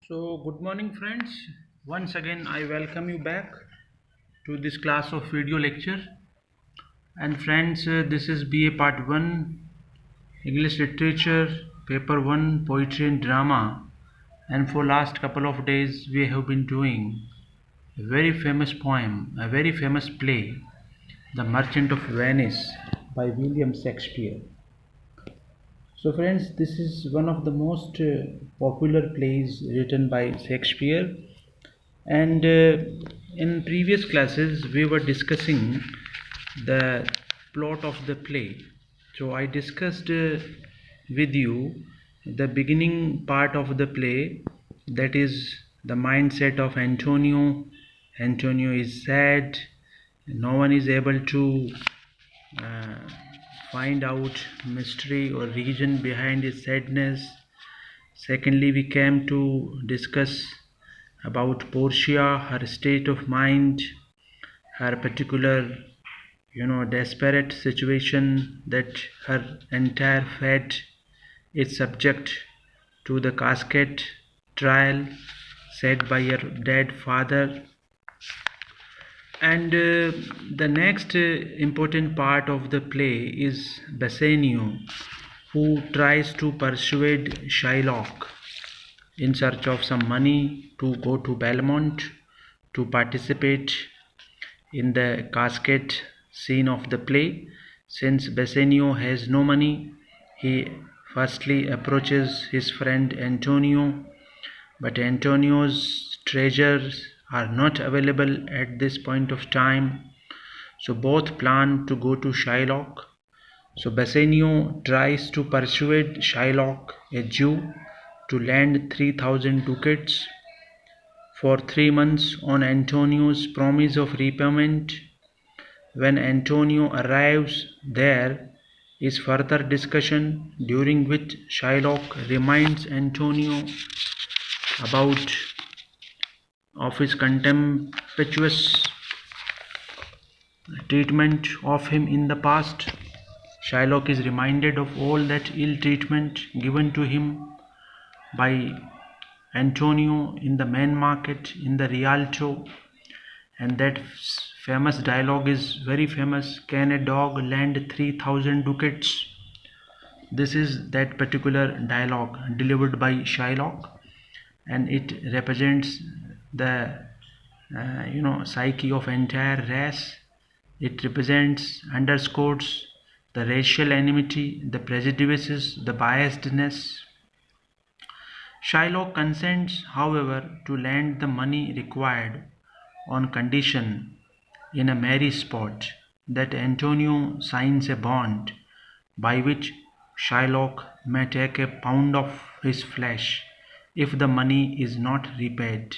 So, good morning, friends. Once again, I welcome you back to this class of video lecture. And, friends, this is BA Part 1, English Literature, Paper 1, Poetry and Drama. And for last couple of days, we have been doing a very famous poem, a very famous play, The Merchant of Venice by William Shakespeare. So, friends, this is one of the most popular plays written by Shakespeare. And in previous classes, we were discussing the plot of the play. So, I discussed with you the beginning part of the play, that is the mindset of Antonio. Antonio is sad, no one is able to uh, find out mystery or reason behind his sadness. Secondly, we came to discuss about Portia, her state of mind, her particular, desperate situation, that her entire fate is subject to the casket trial set by her dead father. And the next important part of the play is Bassanio, who tries to persuade Shylock in search of some money to go to Belmont to participate in the casket scene of the play. Since Bassanio has no money, he firstly approaches his friend Antonio, but Antonio's treasures are not available at this point of time. So both plan to go to Shylock. So Bassanio tries to persuade Shylock, a Jew, to lend 3,000 ducats for 3 months on Antonio's promise of repayment. When Antonio arrives, there is further discussion, during which Shylock reminds Antonio about of his contemptuous treatment of him in the past. Shylock is reminded of all that ill treatment given to him by Antonio in the main market, in the Rialto, and that famous dialogue is very famous: can a dog lend 3,000 ducats? This is that particular dialogue delivered by Shylock, and it represents the psyche of entire race. It represents, underscores the racial enmity, the prejudices, the biasedness. Shylock consents, however, to lend the money required on condition, in a merry sport, that Antonio signs a bond by which Shylock may take a pound of his flesh if the money is not repaid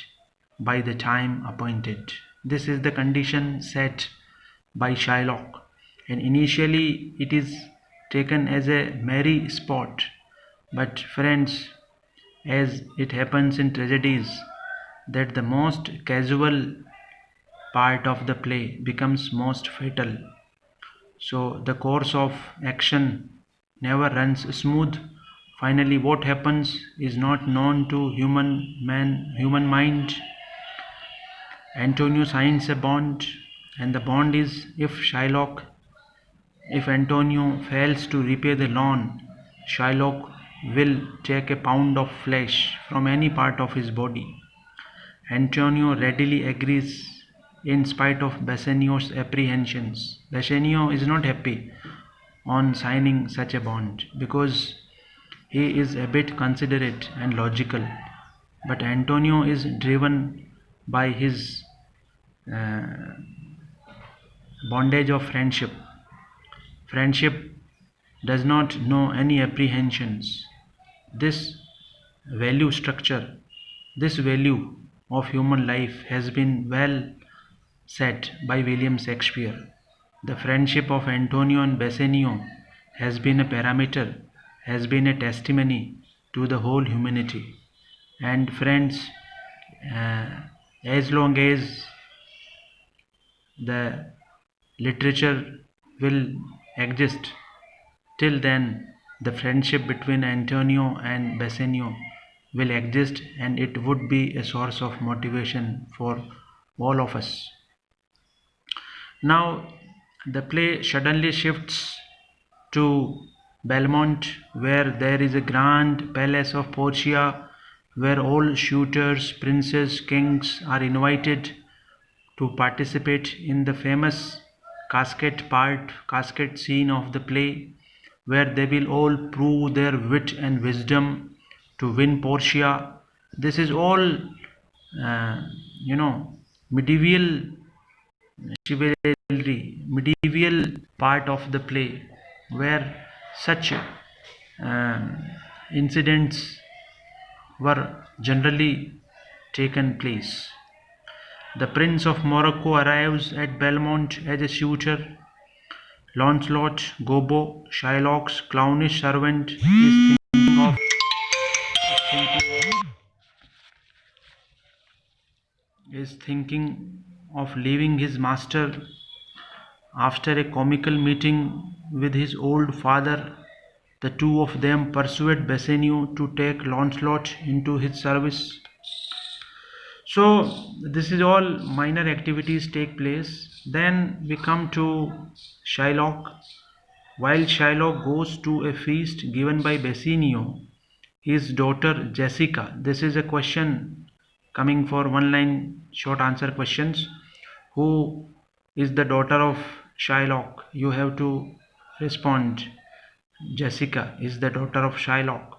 by the time appointed. This is the condition set by Shylock, and initially it is taken as a merry sport. But, friends, as it happens in tragedies, that the most casual part of the play becomes most fatal. So the course of action never runs smooth. Finally, what happens is not known to human mind. Antonio signs a bond, and the bond is, if Antonio fails to repay the loan, Shylock will take a pound of flesh from any part of his body. Antonio readily agrees in spite of Bassanio's apprehensions. Bassanio is not happy on signing such a bond because he is a bit considerate and logical, but Antonio is driven by his uh, bondage of friendship. Friendship does not know any apprehensions. This value structure, this value of human life has been well set by William Shakespeare. The friendship of Antonio and Bassanio has been a parameter, has been a testimony to the whole humanity. And, friends, uh, as long as the literature will exist, till then the friendship between Antonio and Bassanio will exist, and it would be a source of motivation for all of us. Now, the play suddenly shifts to Belmont, where there is a grand palace of Portia, where all suitors, princes, kings are invited to participate in the famous casket scene of the play, where they will all prove their wit and wisdom to win Portia. This is all, uh, you know, medieval chivalry, medieval part of the play, where such incidents were generally taken place. The Prince of Morocco arrives at Belmont as a suitor. Launcelot, Gobbo, Shylock's clownish servant, is thinking of leaving his master. After a comical meeting with his old father, the two of them persuade Bassanio to take Launcelot into his service. So this is all minor activities take place. Then we come to Shylock. While Shylock goes to a feast given by Bassanio, his daughter Jessica. This is a question coming for one line short answer questions. Who is the daughter of Shylock? You have to respond. Jessica is the daughter of Shylock.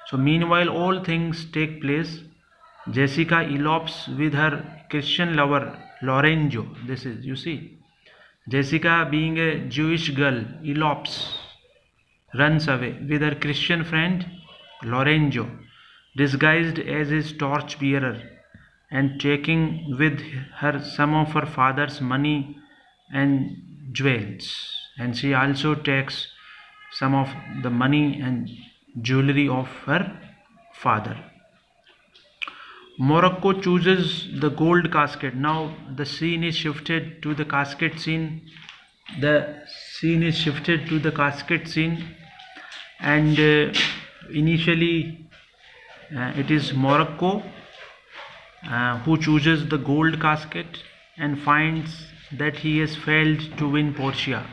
So meanwhile all things take place. Jessica elopes with her Christian lover Lorenzo. This is, you see, Jessica, being a Jewish girl, elopes, runs away with her Christian friend Lorenzo, disguised as his torch-bearer, and taking with her some of her father's money and jewels. And she also takes some of the money and jewelry of her father. Morocco chooses the gold casket. Now the scene is shifted to the casket scene. The scene is shifted to the casket scene, and initially it is Morocco who chooses the gold casket and finds that he has failed to win Portia.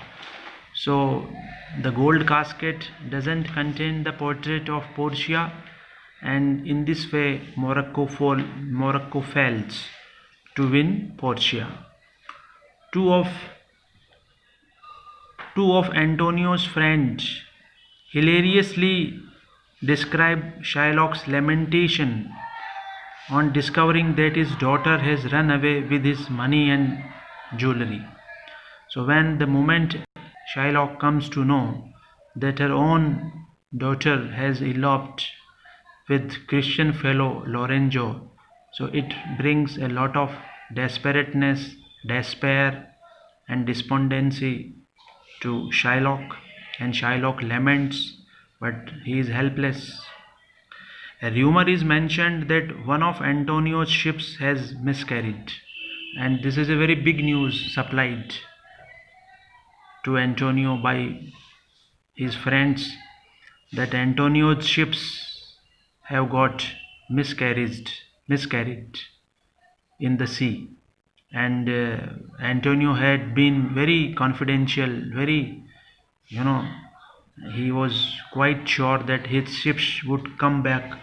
So the gold casket doesn't contain the portrait of Portia, and in this way Morocco fails to win Portia. Two of Antonio's friends hilariously describe Shylock's lamentation on discovering that his daughter has run away with his money and jewelry. So when the moment Shylock comes to know that her own daughter has eloped with Christian fellow Lorenzo, so it brings a lot of desperateness, despair, and despondency to Shylock, and Shylock laments, but he is helpless. A rumor is mentioned that one of Antonio's ships has miscarried, and this is a very big news supplied to Antonio by his friends, that Antonio's ships have got miscarried in the sea. And Antonio had been very confidential, very, you know, he was quite sure that his ships would come back,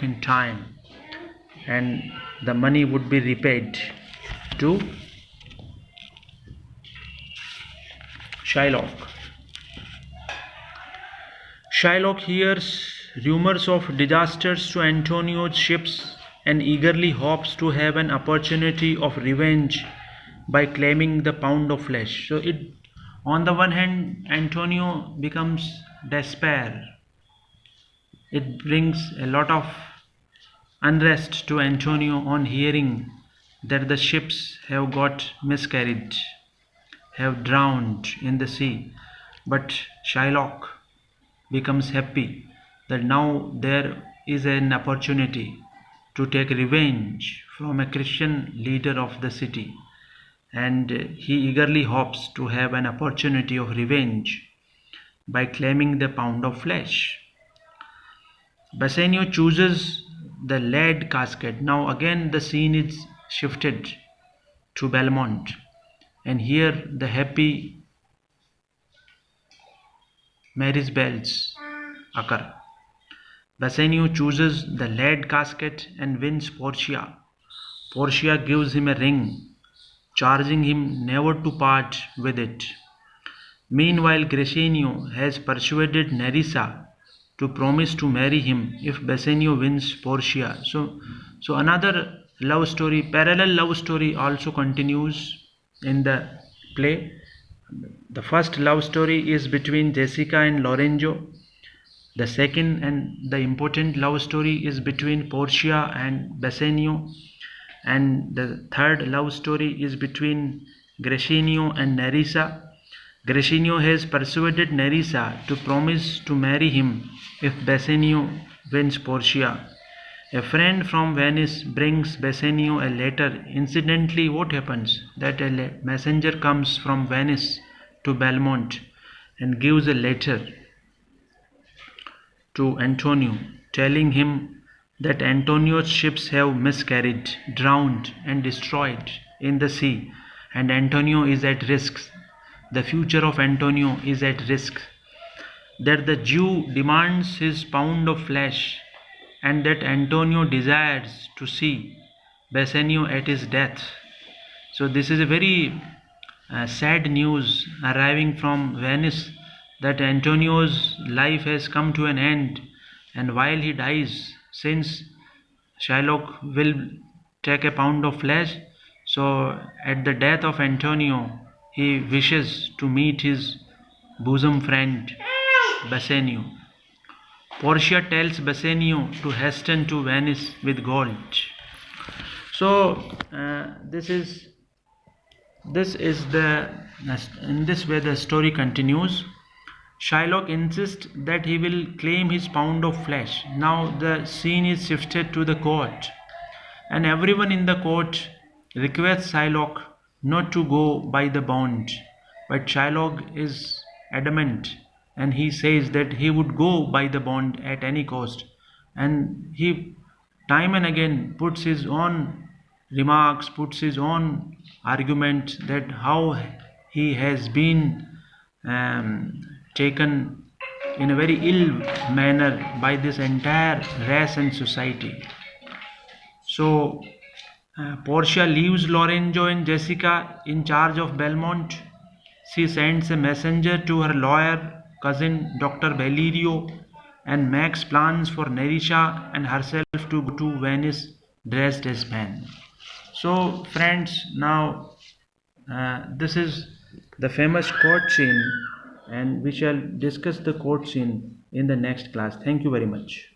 in time, and the money would be repaid to Shylock. Shylock hears rumors of disasters to Antonio's ships and eagerly hopes to have an opportunity of revenge by claiming the pound of flesh. So it, on the one hand, Antonio becomes despair. It brings a lot of unrest to Antonio on hearing that the ships have got miscarried, have drowned in the sea. But Shylock becomes happy that now there is an opportunity to take revenge from a Christian leader of the city, and he eagerly hopes to have an opportunity of revenge by claiming the pound of flesh. Bassanio chooses the lead casket. Now again the scene is shifted to Belmont, and here the happy marriage bells occur. Bassanio chooses the lead casket and wins Portia. Portia gives him a ring, charging him never to part with it. Meanwhile, Grescenio has persuaded Nerissa to promise to marry him if Bassanio wins Portia. So another love story, parallel love story also continues in the play. The first love story is between Jessica and Lorenzo. The second and the important love story is between Portia and Bassanio. And the third love story is between Grescenio and Nerissa. Grescenio has persuaded Nerissa to promise to marry him if Bassanio wins Portia. A friend from Venice brings Bassanio a letter. Incidentally, what happens? That a messenger comes from Venice to Belmont and gives a letter to Antonio, telling him that Antonio's ships have miscarried, drowned, and destroyed in the sea, and Antonio is at risk. The future of Antonio is at risk. That the Jew demands his pound of flesh, and that Antonio desires to see Bassanio at his death. So this is a very sad news arriving from Venice, that Antonio's life has come to an end, and while he dies, since Shylock will take a pound of flesh, so at the death of Antonio, he wishes to meet his bosom friend Bassanio. Portia tells Bassanio to hasten to Venice with gold. So this is the in this way the story continues. Shylock insists that he will claim his pound of flesh. Now the scene is shifted to the court, and everyone in the court requests Shylock not to go by the bond. But Shylock is adamant, and he says that he would go by the bond at any cost. And he time and again puts his own remarks, puts his own argument that how he has been taken in a very ill manner by this entire race and society. So Portia leaves Lorenzo and Jessica in charge of Belmont. She sends a messenger to her lawyer cousin Dr. Valerio and makes plans for Nerissa and herself to go to Venice dressed as men. So friends, now this is the famous court scene, and we shall discuss the court scene in the next class. Thank you very much.